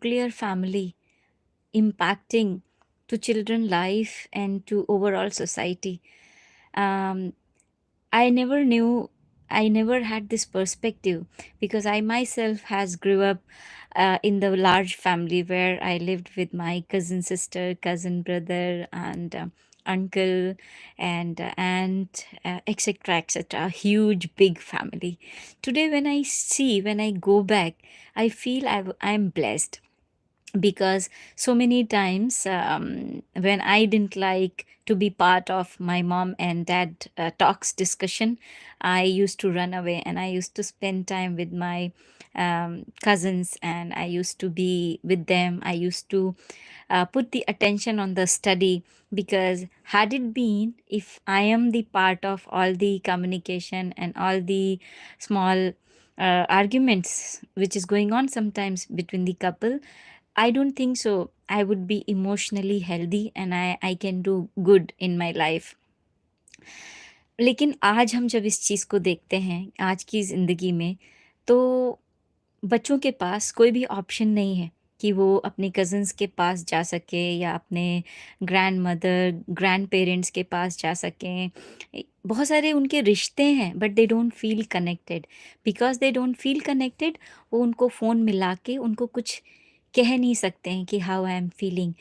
nuclear family impacting to children life and to overall society. um, I never knew, I never had this perspective because I myself has grew up in the large family where I lived with my cousin sister, cousin brother, and uncle and aunt, etc., etc. Huge, big family. Today, when I see, when I go back, I feel I'm blessed because so many times when I didn't like to be part of my mom and dad talks discussion, I used to run away and I used to spend time with my cousins, and I used to be with them. I used to put the attention on the study, because had it been if I am the part of all the communication and all the small arguments which is going on sometimes between the couple, I don't think so I would be emotionally healthy and I can do good in my life. लेकिन आज हम जब इस चीज़ को देखते हैं, आज की ज़िंदगी में, तो बच्चों के पास कोई भी ऑप्शन नहीं है कि वो अपने कज़िन्स के पास जा सके या अपने ग्रैंडमदर, ग्रैंडपेरेंट्स के पास जा सकें। बहुत सारे उनके रिश्ते हैं, but they don't feel connected. Because they don't feel connected, वो उनको फ़ोन मिला के उनको कुछ कह नहीं सकते हैं कि how I am feeling.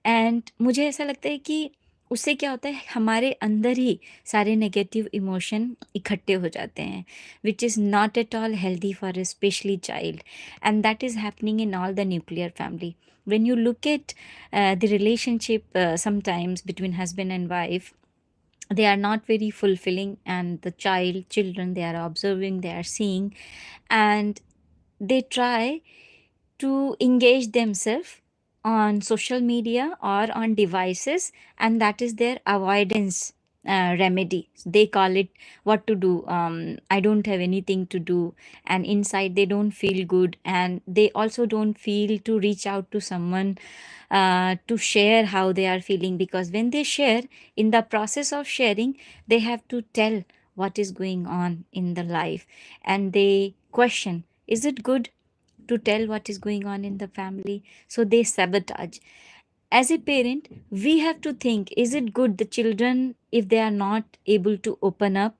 And मुझे ऐसा लगता है कि उससे क्या होता है, हमारे अंदर ही सारे नेगेटिव इमोशन इकट्ठे हो जाते हैं, which is not at all healthy for a specially child, and that is happening in all the nuclear family. When you look at the relationship sometimes between husband and wife, they are not very fulfilling, and the children, they are observing, they are seeing, and they try to engage themselves on social media or on devices, and that is their avoidance remedy. They call it what to do. I don't have anything to do, and inside they don't feel good, and they also don't feel to reach out to someone to share how they are feeling, because when they share, in the process of sharing, they have to tell what is going on in the life, and they question, is it good to tell what is going on in the family? So they sabotage. As a parent, we have to think, is it good the children, if they are not able to open up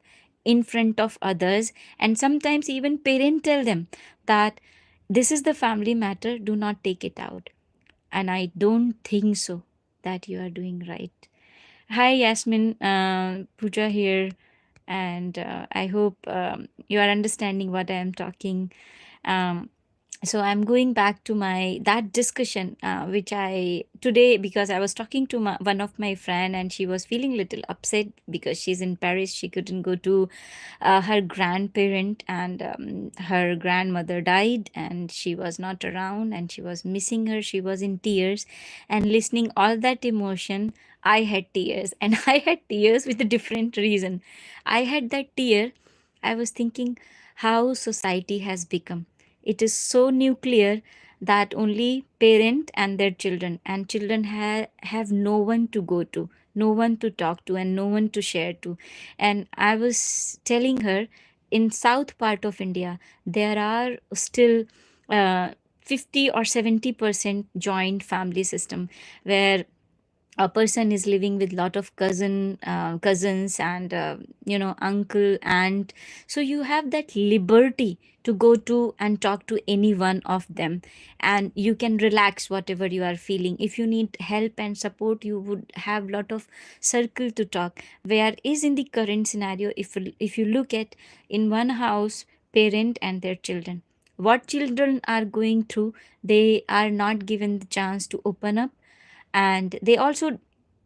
in front of others, and sometimes even parent tell them that this is the family matter, do not take it out. And I don't think so that you are doing right. Hi Yasmin, Pooja here, and I hope you are understanding what I am talking. um, so I'm going back to my that discussion which I today, because I was talking to one of my friend, and she was feeling little upset because she's in Paris. She couldn't go to her grandparent, and her grandmother died and she was not around and she was missing her. She was in tears, and listening all that emotion, I had tears. And I had tears with a different reason. I had that tear, I was thinking how society has become. It is so nuclear that only parent and their children, and children have no one to go to, no one to talk to, and no one to share to. And I was telling her, in south part of India, there are still uh, 50 or 70% joint family system, where a person is living with lot of cousins and uncle, aunt. So you have that liberty to go to and talk to any one of them, and you can relax whatever you are feeling. If you need help and support, you would have lot of circle to talk. Where is in the current scenario, if you look at, in one house, parent and their children, what children are going through, they are not given the chance to open up, and they also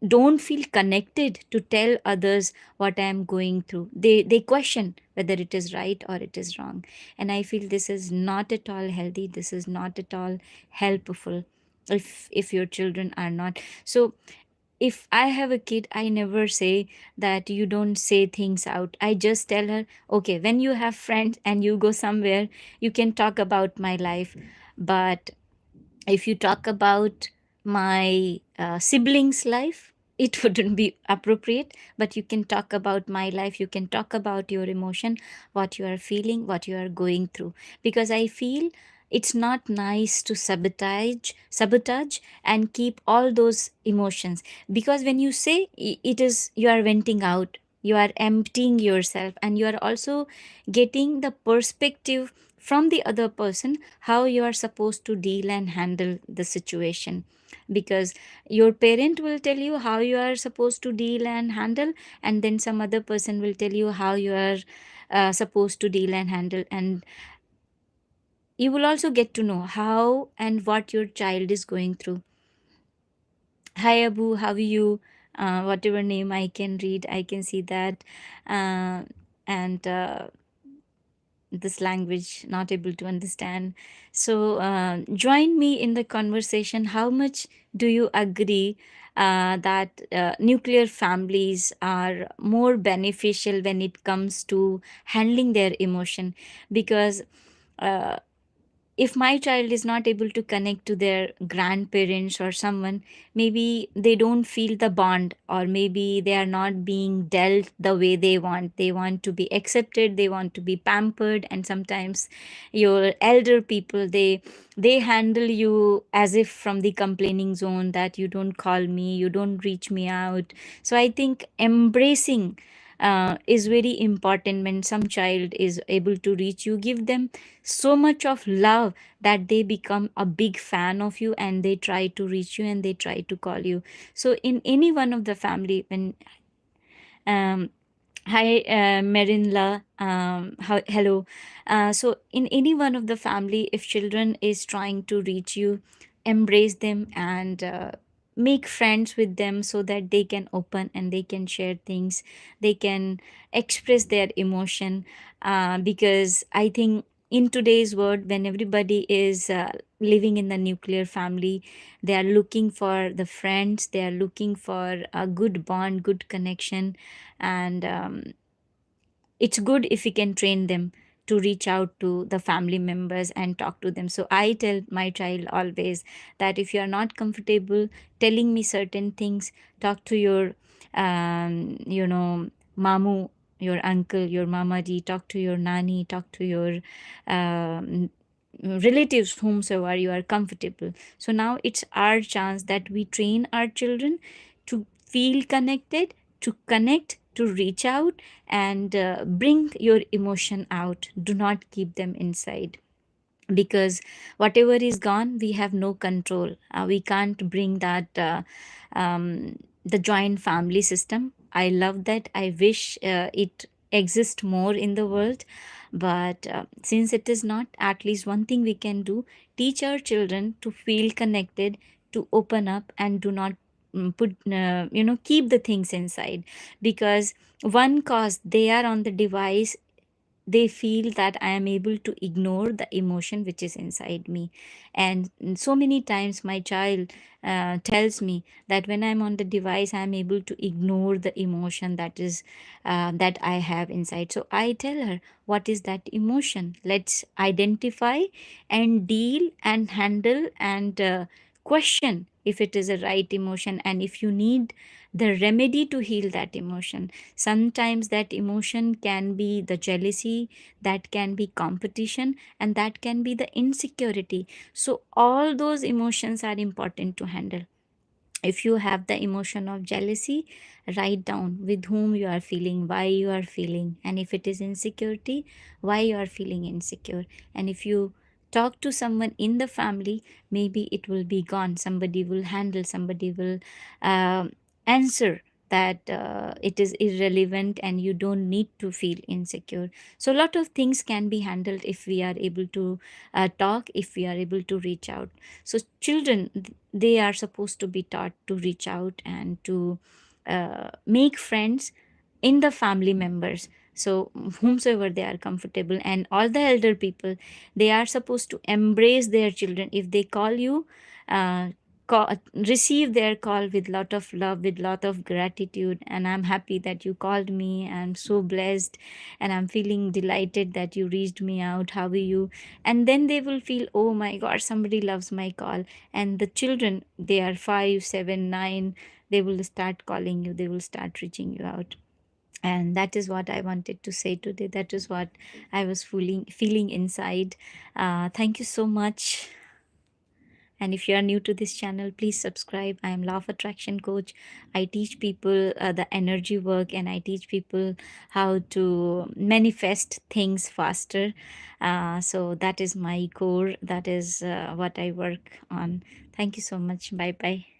don't feel connected to tell others what I am going through. They question whether it is right or it is wrong, and I feel this is not at all healthy, this is not at all helpful if your children are not. So if I have a kid, I never say that you don't say things out. I just tell her, okay, when you have friends and you go somewhere, you can talk about my life, but if you talk about my siblings' life, it wouldn't be appropriate. But you can talk about my life, you can talk about your emotion, what you are feeling, what you are going through. Because I feel it's not nice to sabotage and keep all those emotions, because when you say it is, you are venting out, you are emptying yourself, and you are also getting the perspective from the other person how you are supposed to deal and handle the situation. Because your parent will tell you how you are supposed to deal and handle, and then some other person will tell you how you are supposed to deal and handle. And you will also get to know how and what your child is going through. Hi Abu, how are you? Whatever name I can read, I can see that. And this language not able to understand. So join me in the conversation. How much do you agree that nuclear families are more beneficial when it comes to handling their emotion? Because uh, if my child is not able to connect to their grandparents or someone, maybe they don't feel the bond, or maybe they are not being dealt the way they want to be accepted, they want to be pampered. And sometimes your elder people, they handle you as if from the complaining zone, that you don't call me, you don't reach me out. So I think embracing is very important. When some child is able to reach you, give them so much of love that they become a big fan of you, and they try to reach you and they try to call you. So in any one of the family, when um, hi, Merinla. Hello. So, in any one of the family, if children is trying to reach you, embrace them and make friends with them, so that they can open and they can share things. They can express their emotion. Because I think in today's world, when everybody is living in the nuclear family, they are looking for the friends. They are looking for a good bond, good connection, and it's good if we can train them to reach out to the family members and talk to them. So I tell my child always that if you are not comfortable telling me certain things, talk to your mamu, your uncle, your mamaji, talk to your nani, talk to your um, relatives, whomsoever you are comfortable. So now it's our chance that we train our children to feel connected, to connect, to reach out, and bring your emotion out. Do not keep them inside, because whatever is gone, we have no control. We can't bring that the joint family system. I love that. I wish it exists more in the world. But since it is not, at least one thing we can do: teach our children to feel connected, to open up, and do not put keep the things inside. Because one cause they are on the device, they feel that I am able to ignore the emotion which is inside me. And so many times my child tells me that when I'm on the device, I'm able to ignore the emotion that I have inside. So I tell her, what is that emotion? Let's identify and deal and handle and question if it is a right emotion, and if you need the remedy to heal that emotion. Sometimes that emotion can be the jealousy, that can be competition, and that can be the insecurity. So all those emotions are important to handle. If you have the emotion of jealousy, write down with whom you are feeling, why you are feeling, and if it is insecurity, why you are feeling insecure. And if you talk to someone in the family, maybe it will be gone. Somebody will handle, somebody will um answer that it is irrelevant and you don't need to feel insecure. So a lot of things can be handled if we are able to talk, if we are able to reach out. So children, they are supposed to be taught to reach out and to make friends in the family members. So whomsoever they are comfortable, and all the elder people, they are supposed to embrace their children. If they call you, uh, receive their call with lot of love, with lot of gratitude. And I'm happy that you called me, I'm so blessed, and I'm feeling delighted that you reached me out, how are you? And then they will feel, oh my god, somebody loves my call. And the children, they are 5, 7, 9, they will start calling you, they will start reaching you out. And that is what I wanted to say today. That is what I was feeling inside. Thank you so much. And if you are new to this channel, please subscribe. I am Law of Attraction Coach. I teach people the energy work, and I teach people how to manifest things faster. So that is my core. That is what I work on. Thank you so much. Bye bye.